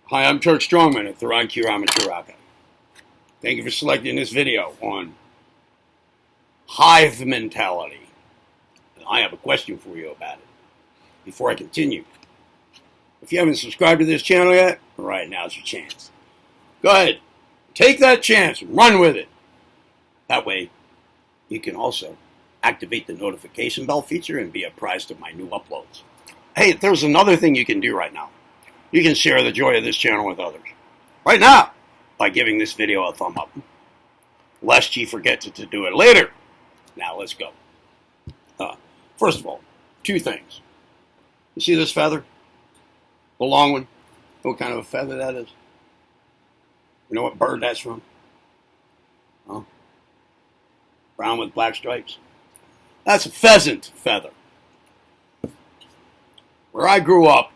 Hi, I'm Turk Strongman at Theron Kirama Chiraka. Thank you for selecting this video on hive mentality. I have a question for you about it. Before I continue, if you haven't subscribed to this channel yet, right now's your chance. Go ahead, take that chance, run with it. That way, you can also activate the notification bell feature and be apprised of my new uploads. Hey, there's another thing you can do right now. You can share the joy of this channel with others. Right now, by giving this video a thumb up. Lest you forget to do it later. Now, let's go. First of all, two things. You see this feather? The long one? What kind of a feather that is? You know what bird that's from? Huh? Brown with black stripes? That's a pheasant feather. Where I grew up,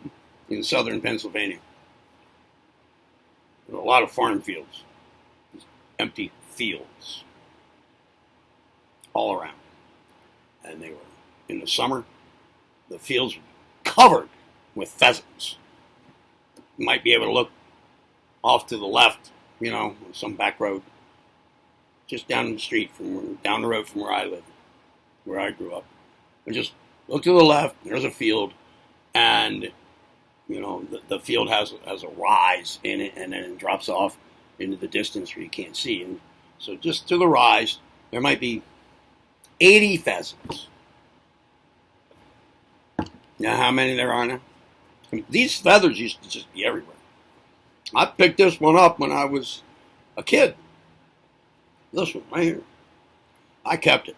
in southern Pennsylvania, there were a lot of farm fields, empty fields, all around. And they were, in the summer, the fields were covered with pheasants. You might be able to look off to the left, you know, on some back road, just down the street, down the road from where I live, where I grew up. And just look to the left, there's a field, and you know, the field has a rise in it, and then it drops off into the distance where you can't see. And so just to the rise, there might be 80 pheasants. Now, how many there are now? I mean, these feathers used to just be everywhere. I picked this one up when I was a kid. This one right here. I kept it.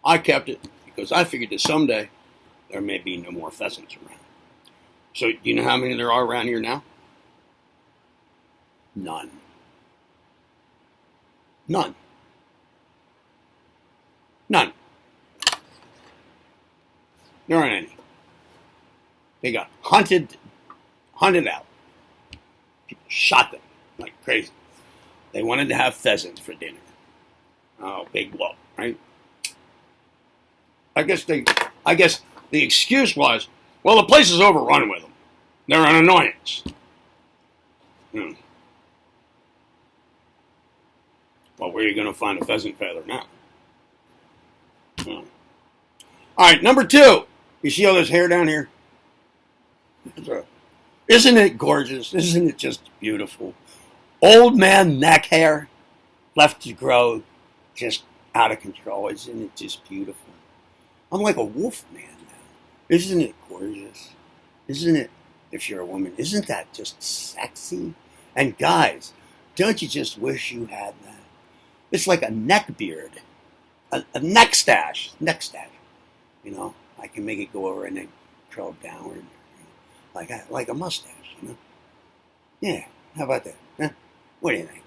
I kept it because I figured that someday there may be no more pheasants around. So, do you know how many there are around here now? None. None. None. There aren't any. They got hunted out. People shot them like crazy. They wanted to have pheasants for dinner. Oh, big whoop, right? I guess the excuse was, well, the place is overrun with them. They're an annoyance. Well, where are you going to find a pheasant feather now? All right, number two. You see all this hair down here? Isn't it gorgeous? Isn't it just beautiful? Old man neck hair left to grow just out of control. Isn't it just beautiful? I'm like a wolf man now. Isn't it gorgeous? Isn't it, if you're a woman, isn't that just sexy? And guys, don't you just wish you had that? It's like a neck beard, a neck stash. You know, I can make it go over and then curl downward, you know, like a mustache, you know? Yeah, how about that? Huh? What do you think?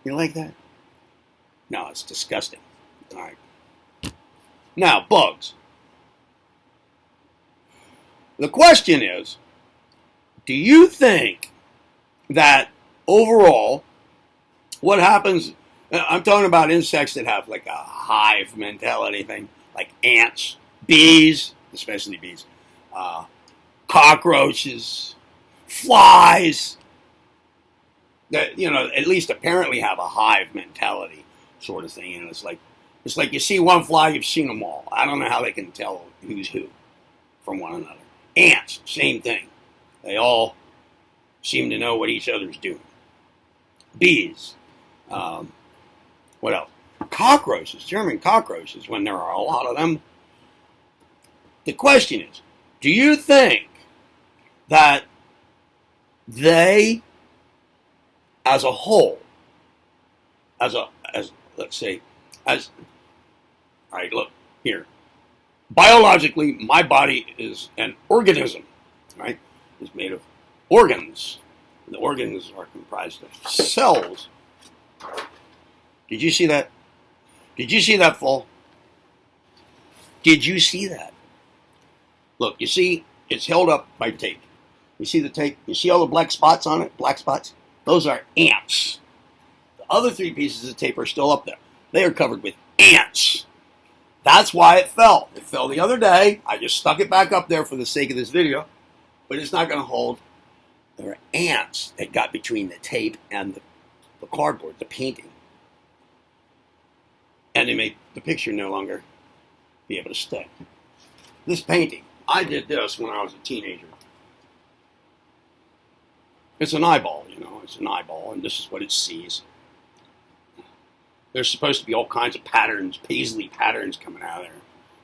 You like that? No, it's disgusting. All right. Now, bugs. The question is, do you think that overall, what happens, I'm talking about insects that have like a hive mentality thing, like ants, bees, especially bees, cockroaches, flies, that, you know, at least apparently have a hive mentality sort of thing. And it's like you see one fly, you've seen them all. I don't know how they can tell who's who from one another. Ants, same thing. They all seem to know what each other's doing. Bees. What else? Cockroaches, German cockroaches, when there are a lot of them. The question is, do you think that they, as a whole, let's say, all right, look, here. Biologically, my body is an organism, right? It's made of organs. The organs are comprised of cells. Did you see that? Did you see that fall? Did you see that? Look, you see, it's held up by tape. You see the tape? You see all the black spots on it? Black spots? Those are ants. The other three pieces of tape are still up there. They are covered with ants. That's why it fell. It fell the other day. I just stuck it back up there for the sake of this video, but it's not going to hold there were ants that got between the tape and the cardboard, the painting. And they made the picture no longer be able to stick. This painting, I did this when I was a teenager. It's an eyeball, it's an eyeball, and this is what it sees. There's supposed to be all kinds of patterns, paisley patterns coming out of there.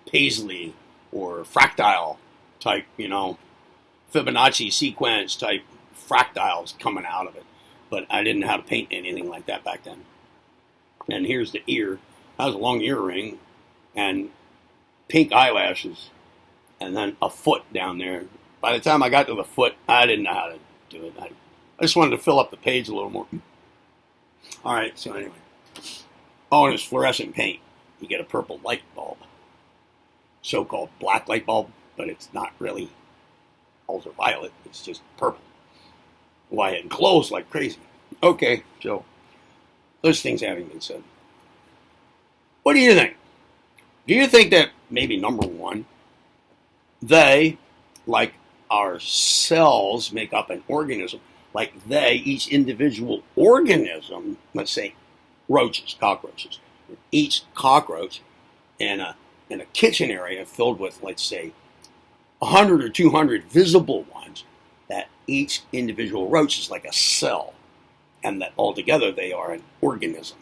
Paisley or fractile type, Fibonacci sequence type fractals coming out of it. But I didn't know how to paint anything like that back then. And here's the ear. That was a long earring and pink eyelashes and then a foot down there. By the time I got to the foot, I didn't know how to do it. I just wanted to fill up the page a little more. All right, so anyway. Oh, and it's fluorescent paint. You get a purple light bulb. So-called black light bulb, but it's not really ultraviolet. It's just purple. Why, it glows like crazy. Okay, so those things having been said. What do you think? Do you think that maybe number one, they, like our cells, make up an organism, like each individual organism, let's say roaches, cockroaches, each cockroach in a kitchen area filled with, let's say, 100 or 200 visible ones, that each individual roach is like a cell, and that altogether they are an organism.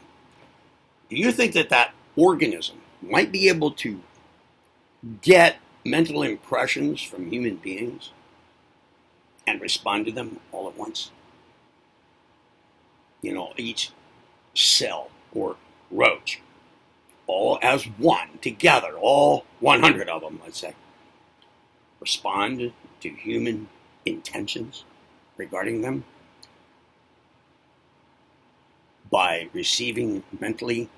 Do you think that organism might be able to get mental impressions from human beings and respond to them all at once? Each cell or roach, all as one, together, all 100 of them, let's say, respond to human intentions regarding them by receiving mentally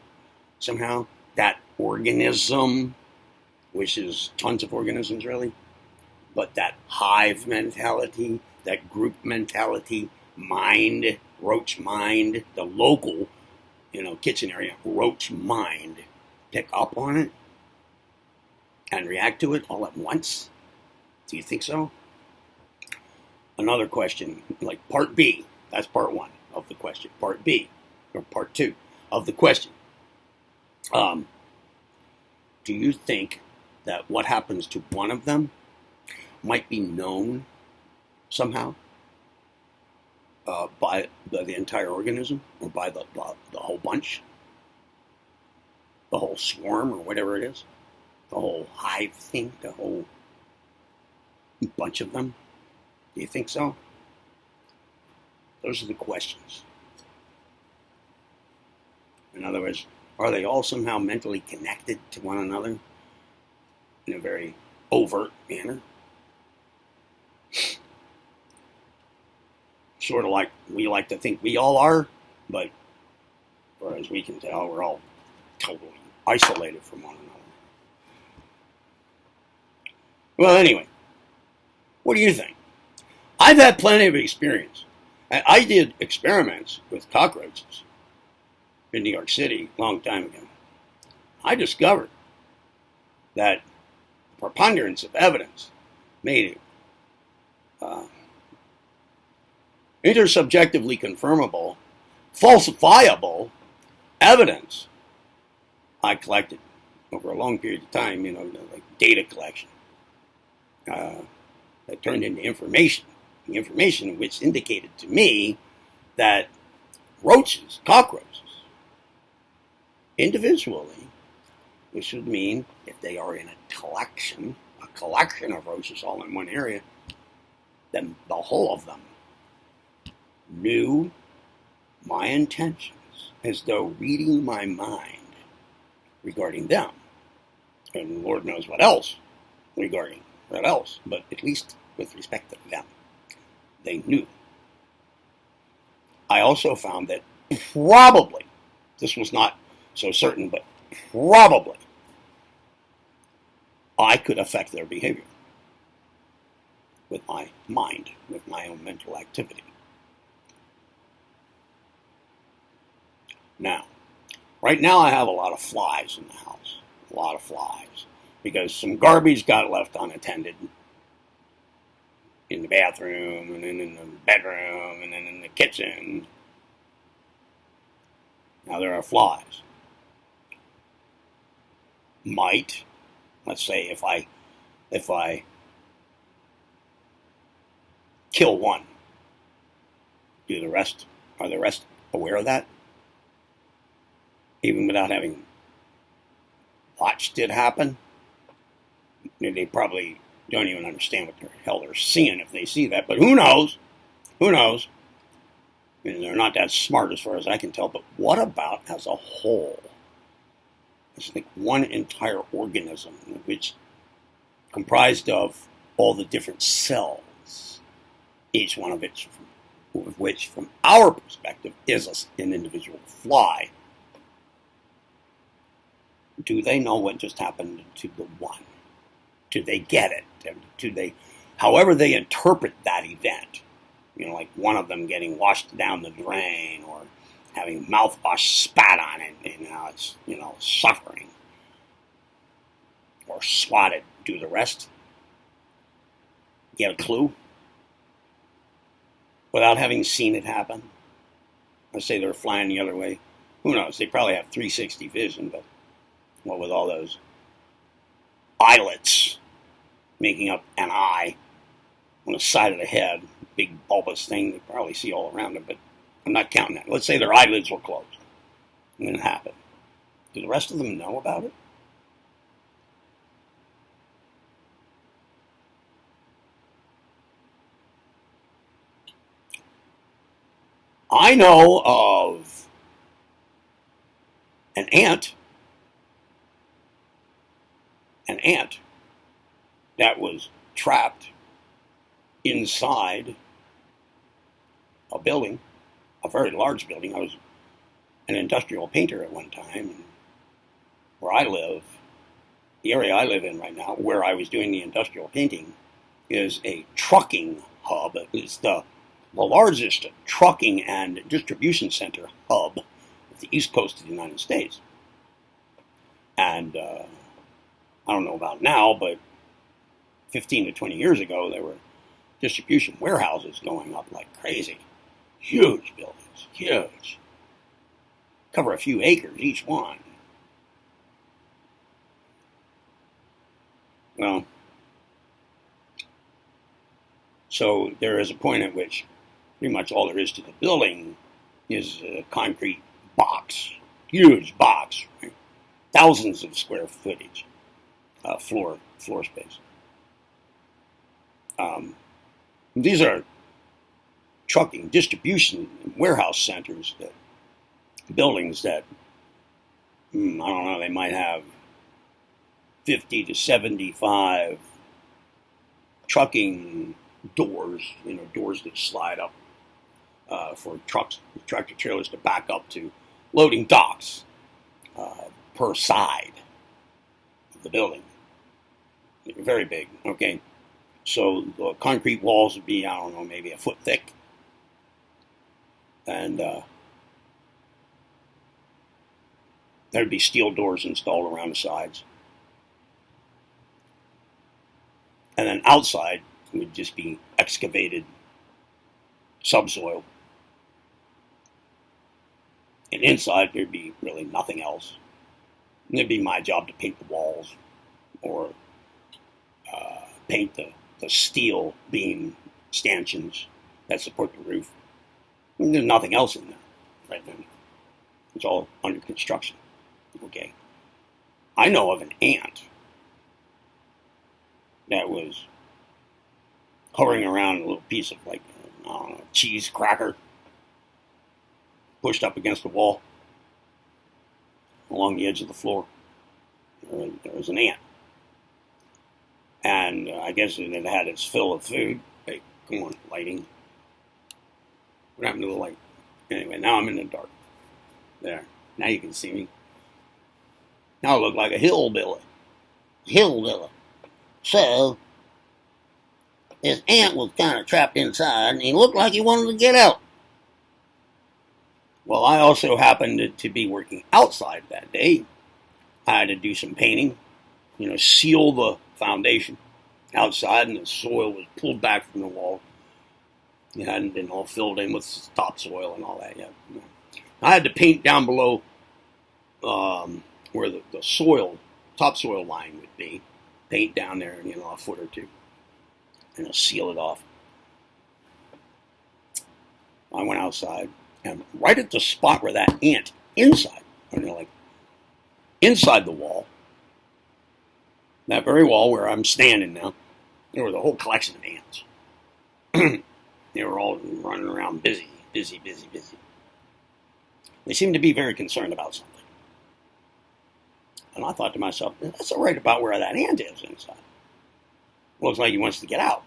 somehow that organism, which is tons of organisms really, but that hive mentality, that group mentality, mind, roach mind, the local, kitchen area, roach mind, pick up on it and react to it all at once? Do you think so? Another question, like part B, that's part one of the question. Part B, or part two of the question. Do you think that what happens to one of them might be known somehow by the entire organism, or by the whole bunch, the whole swarm, or whatever it is, the whole hive thing, the whole bunch of them? Do you think so? Those are the questions. In other words, are they all somehow mentally connected to one another in a very overt manner? Sort of like we like to think we all are, but as far as we can tell, we're all totally isolated from one another. Well, anyway, what do you think? I've had plenty of experience. I did experiments with cockroaches in New York City a long time ago. I discovered that the preponderance of evidence made it intersubjectively confirmable, falsifiable evidence I collected over a long period of time, like data collection, that turned into information. The information which indicated to me that roaches, cockroaches, individually, which would mean if they are in a collection of roaches all in one area, then the whole of them knew my intentions as though reading my mind regarding them. And Lord knows what else regarding what else, but at least with respect to them, they knew. I also found that probably, this was not so certain, but probably I could affect their behavior with my mind, with my own mental activity. Now, right now I have a lot of flies in the house, a lot of flies, because some garbage got left unattended, in the bathroom, and then in the bedroom, and then in the kitchen. Now there are flies. Might, let's say, if I kill one, are the rest aware of that? Even without having watched it happen? They probably don't even understand what the hell they're seeing if they see that, but who knows? Who knows? I mean, they're not that smart as far as I can tell, but what about as a whole? It's like one entire organism, which comprised of all the different cells, each one of which, from our perspective, is an individual fly. Do they know what just happened to the one? Do they get it? However they interpret that event, like one of them getting washed down the drain or having mouthwash spat on it, it's, suffering or swatted. Do the rest get a clue without having seen it happen? Let's say they're flying the other way. Who knows? They probably have 360 vision, but what with all those eyelets making up an eye on the side of the head, big bulbous thing, they probably see all around them, but I'm not counting that. Let's say their eyelids were closed and it happened. Do the rest of them know about it? I know of an ant that was trapped inside a building, a very large building. I was an industrial painter at one time, and where I live, the area I live in right now, where I was doing the industrial painting, is a trucking hub. It's the largest trucking and distribution center hub of the East Coast of the United States. And I don't know about now, but 15 to 20 years ago, there were distribution warehouses going up like crazy. Huge buildings, huge. Cover a few acres each one. Well, so there is a point at which pretty much all there is to the building is a concrete box, huge box, right? Thousands of square footage, floor space. These are trucking, distribution, warehouse centers, buildings that, I don't know, they might have 50 to 75 trucking doors, doors that slide up for tractor trailers to back up to loading docks per side of the building. Very big, okay? So the concrete walls would be, I don't know, maybe a foot thick. And there'd be steel doors installed around the sides. And then outside would just be excavated subsoil. And inside there'd be really nothing else. And it'd be my job to paint the walls or paint the steel beam stanchions that support the roof. And there's nothing else in there right then. It's all under construction. Okay. I know of an ant that was hovering around a little piece of, like, I don't know, cheese cracker pushed up against the wall along the edge of the floor. There was an ant. And I guess it had its fill of food. Hey, come on, lighting. What happened to the light? Anyway, now I'm in the dark. There. Now you can see me. Now I look like a hillbilly. So, this ant was kind of trapped inside, and he looked like he wanted to get out. Well, I also happened to be working outside that day. I had to do some painting, seal the foundation, outside, and the soil was pulled back from the wall. It hadn't been all filled in with topsoil and all that yet. I had to paint down below where the topsoil line would be. Paint down there, a foot or two, and I'll seal it off. I went outside, and right at the spot where that ant inside, inside the wall, that very wall where I'm standing now, there was a whole collection of ants. They were all running around busy. They seemed to be very concerned about something. And I thought to myself, that's right about where that ant is inside. Looks like he wants to get out.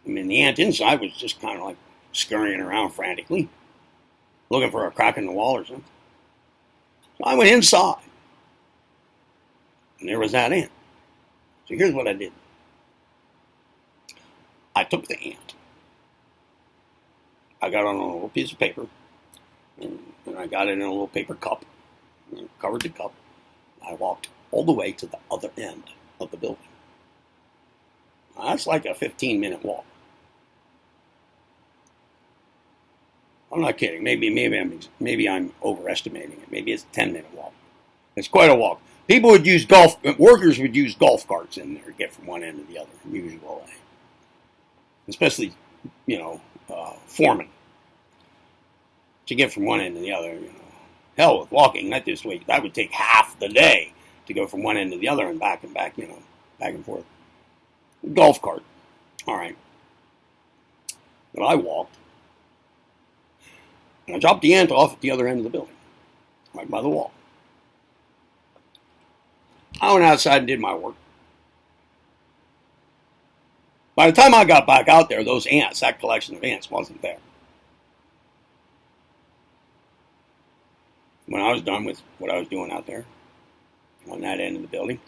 I mean, the ant inside was just kind of like scurrying around frantically, looking for a crack in the wall or something. So I went inside, and there was that ant. So here's what I did. I took the ant. I got it on a little piece of paper, and I got it in a little paper cup, and covered the cup. I walked all the way to the other end of the building. Now, that's like a 15-minute walk. I'm not kidding. Maybe I'm overestimating it. Maybe it's a 10-minute walk. It's quite a walk. Workers would use golf carts in there to get from one end to the other, usually. Especially, foremen. To get from one end to the other, hell with walking, that would take half the day to go from one end to the other and back, back and forth. Golf cart. All right. But I walked. And I dropped the ant off at the other end of the building, right by the wall. I went outside and did my work. By the time I got back out there, that collection of ants wasn't there. When I was done with what I was doing out there, on that end of the building,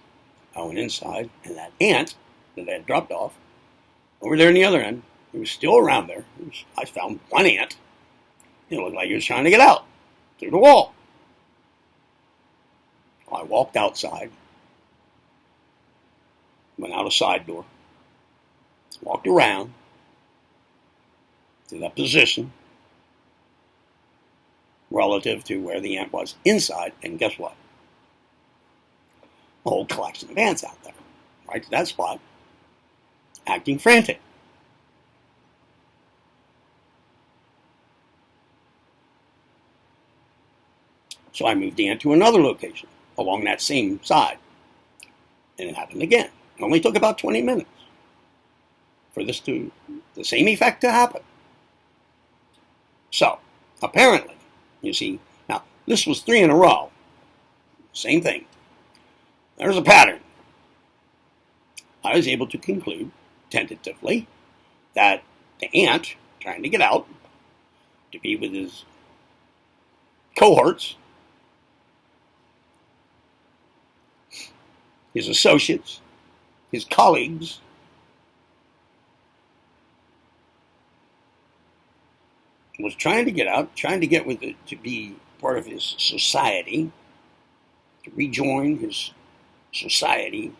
I went inside, and that ant that I had dropped off, over there in the other end, it was still around there. I found one ant. It looked like he was trying to get out through the wall. I walked outside, went out a side door, walked around to that position relative to where the ant was inside, and guess what? A whole collection of ants out there, right to that spot, acting frantic. So I moved the ant to another location along that same side. And it happened again. It only took about 20 minutes for the same effect to happen. So, apparently, you see, now, this was 3 in a row. Same thing. There's a pattern. I was able to conclude, tentatively, that the ant, trying to get out, to be with his cohorts, his associates, his colleagues, was trying to get out, trying to get with it to be part of his society, to rejoin his society,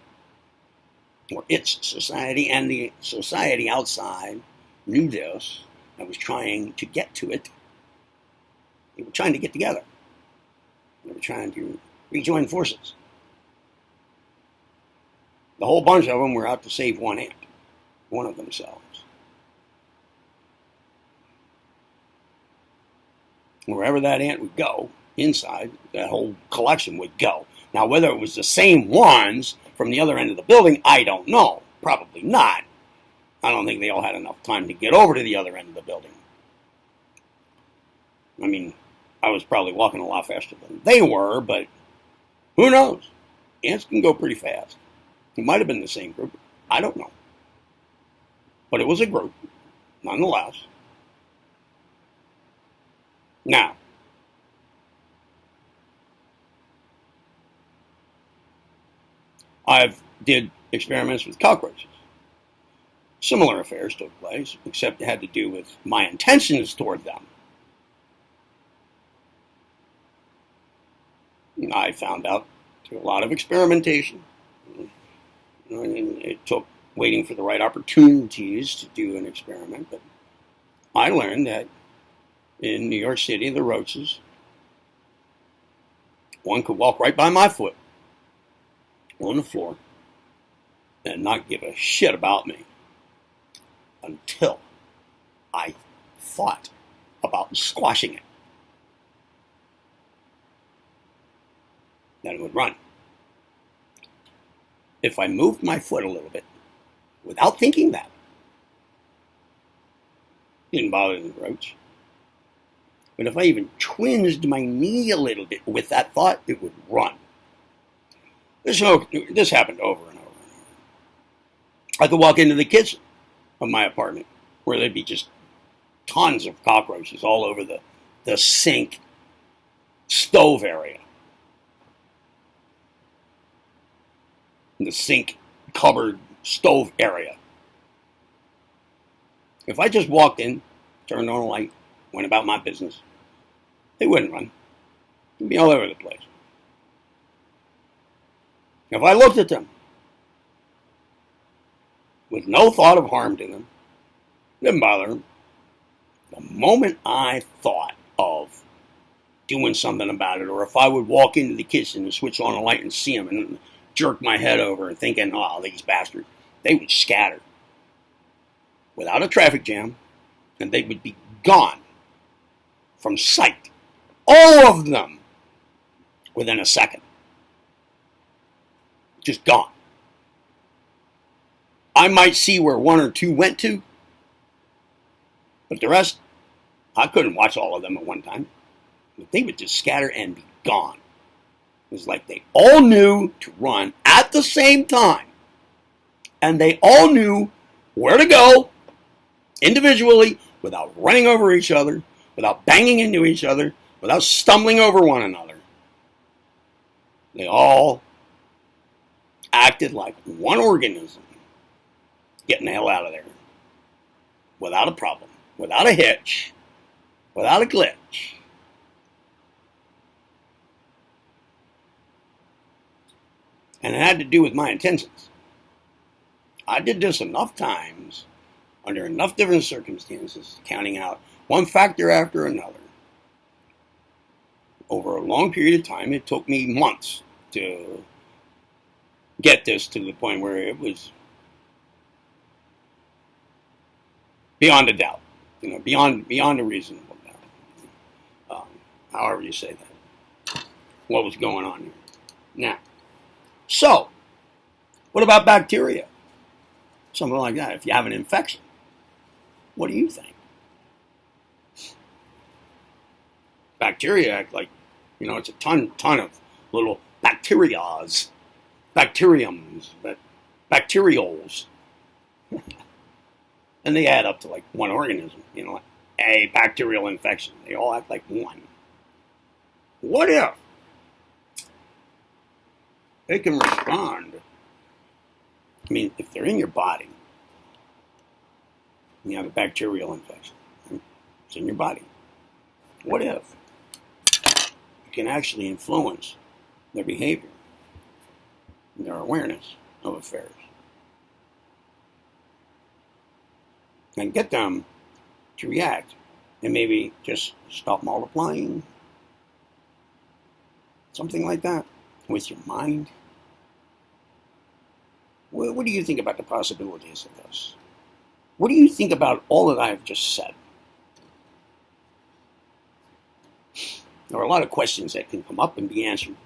or its society, and the society outside knew this and was trying to get to it. They were trying to get together. They were trying to rejoin forces. The whole bunch of them were out to save one ant, one of themselves. Wherever that ant would go, inside, that whole collection would go. Now, whether it was the same ones from the other end of the building, I don't know. Probably not. I don't think they all had enough time to get over to the other end of the building. I mean, I was probably walking a lot faster than they were, but who knows? Ants can go pretty fast. It might have been the same group. I don't know. But it was a group, nonetheless. Now, I've did experiments with cockroaches. Similar affairs took place, except it had to do with my intentions toward them. And I found out through a lot of experimentation, And it took waiting for the right opportunities to do an experiment. But I learned that in New York City, the roaches, one could walk right by my foot on the floor and not give a shit about me until I thought about squashing it. Then it would run. If I moved my foot a little bit without thinking that, it didn't bother the roach. But if I even twinged my knee a little bit with that thought, it would run. This happened over and over and over. I could walk into the kitchen of my apartment where there'd be just tons of cockroaches all over the sink stove area. The sink cupboard stove area. If I just walked in, turned on a light, went about my business, they wouldn't run. They'd be all over the place. If I looked at them with no thought of harm to them, it didn't bother them. The moment I thought of doing something about it, or if I would walk into the kitchen and switch on a light and see them and jerk my head over and thinking, oh, these bastards, they would scatter without a traffic jam, and they would be gone from sight. All of them within a second. Just gone. I might see where one or two went to, but the rest, I couldn't watch all of them at one time. But they would just scatter and be gone. It was like they all knew to run at the same time. And they all knew where to go individually without running over each other, without banging into each other, without stumbling over one another. They all acted like one organism, getting the hell out of there without a problem, without a hitch, without a glitch. And it had to do with my intentions. I did this enough times, under enough different circumstances, counting out one factor after another. Over a long period of time, it took me months to get this to the point where it was beyond a doubt, beyond a reasonable doubt. However you say that. What was going on here? Now, so, what about bacteria? Something like that. If you have an infection, what do you think? Bacteria act like, it's a ton of little bacterias, bacteriums, bacterioles. And they add up to like one organism, like a bacterial infection. They all act like one. What if they can respond? I mean, if they're in your body, and you have a bacterial infection, it's in your body. What if you can actually influence their behavior, their awareness of affairs, and get them to react and maybe just stop multiplying? Something like that with your mind. What do you think about the possibilities of this? What do you think about all that I've just said? There are a lot of questions that can come up and be answered,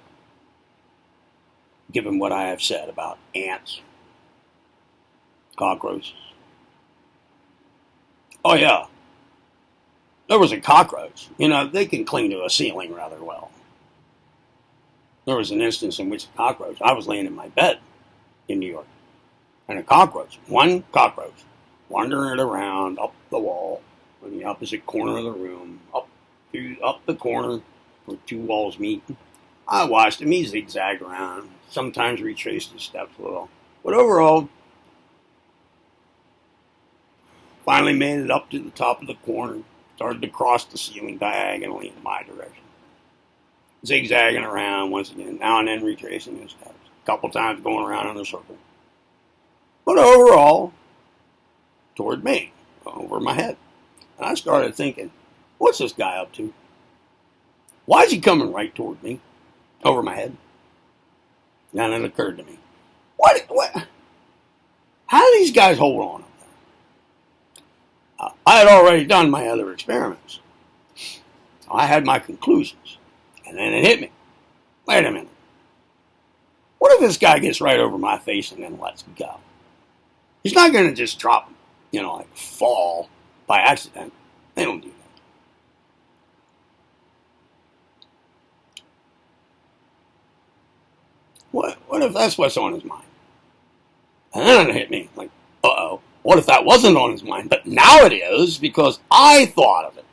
given what I have said about ants, cockroaches. Oh yeah, there was a cockroach. They can cling to a ceiling rather well. There was an instance in which a cockroach, I was laying in my bed in New York, and one cockroach, wandering around up the wall, in the opposite corner of the room, up the corner where two walls meet. I watched him. He zigzagged around, sometimes retraced his steps a little, but overall, finally made it up to the top of the corner, started to cross the ceiling diagonally in my direction. Zigzagging around once again, now and then retracing his steps. A couple times going around in a circle. but overall toward me, over my head. And I started thinking, what's this guy up to? Why is he coming right toward me, over my head? And it occurred to me, what? How do these guys hold on up there? I had already done my other experiments. I had my conclusions. And then it hit me. Wait a minute. What if this guy gets right over my face and then lets go? He's not going to just drop, like fall by accident. They don't do that. What if that's what's on his mind? And then it hit me like, uh-oh, what if that wasn't on his mind? But now it is because I thought of it.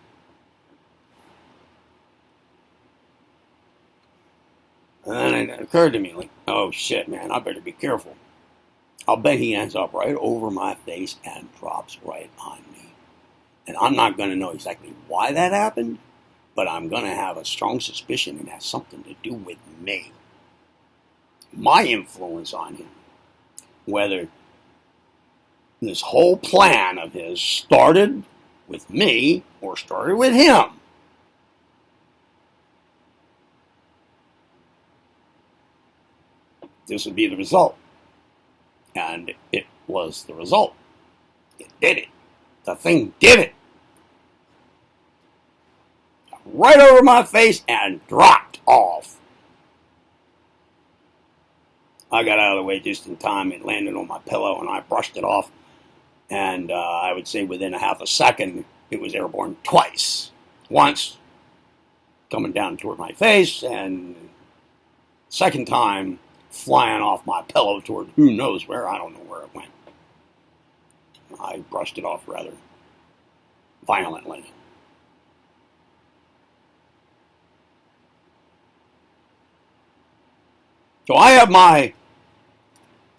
And then it occurred to me like, oh shit, man, I better be careful. I'll bet he ends up right over my face and drops right on me. And I'm not going to know exactly why that happened, but I'm going to have a strong suspicion it has something to do with me. My influence on him. Whether this whole plan of his started with me or started with him. This would be the result. And it was the result. It did it. The thing did it. Right over my face and dropped off. I got out of the way just in time. It landed on my pillow and I brushed it off. And I would say within a half a second, it was airborne twice. Once coming down toward my face, and second time flying off my pillow toward who knows where. I don't know where it went. I brushed it off rather violently. So I have my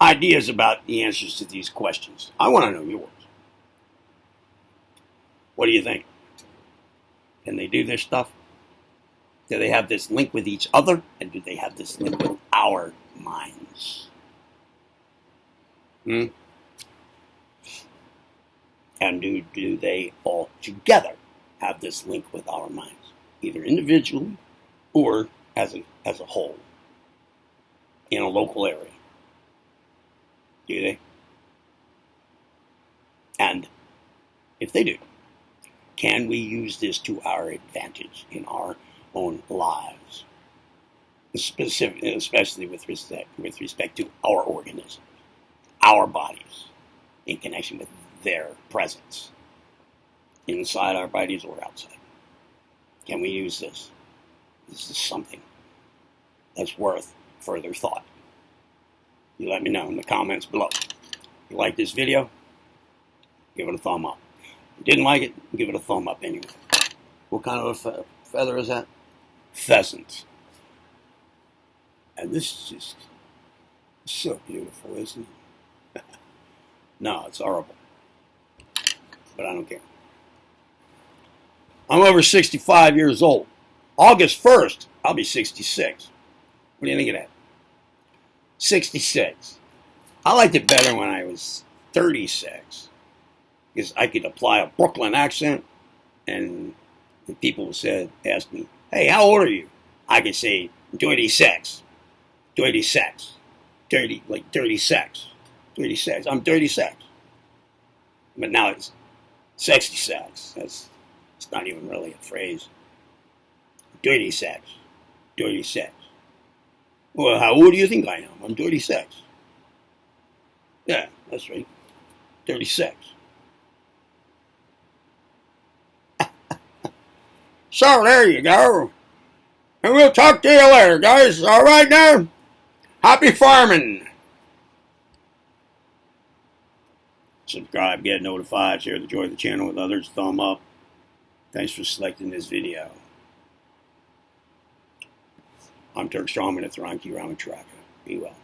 ideas about the answers to these questions. I want to know yours. What do you think? Can they do this stuff? Do they have this link with each other? And do they have this link with our minds? And do they all together have this link with our minds? Either individually or as a whole in a local area. Do they? And if they do, can we use this to our advantage in our own lives? Especially with respect to our organisms, our bodies, in connection with their presence, inside our bodies or outside. Can we use this? This is something that's worth further thought. You let me know in the comments below. If you like this video, give it a thumb up. If you didn't like it, give it a thumb up anyway. What kind of a feather is that? Pheasant. And this is just so beautiful, isn't it? No, it's horrible. But I don't care. I'm over 65 years old. August 1st, I'll be 66. What do you think of that? 66. I liked it better when I was 36. Because I could apply a Brooklyn accent, and the people asked me, hey, how old are you? I could say, 36. 36. 30, like 36. 36. I'm 36. But now it's 66. It's not even really a phrase. 36. 36. Well, how old do you think I am? I'm 36. Yeah, that's right. 36. So there you go. And we'll talk to you later, guys. All right now? Happy farming. Subscribe, get notified, share the joy of the channel with others, thumb up. Thanks for selecting this video. I'm Turk Strongman at Tharanki Ramatraka. Be well.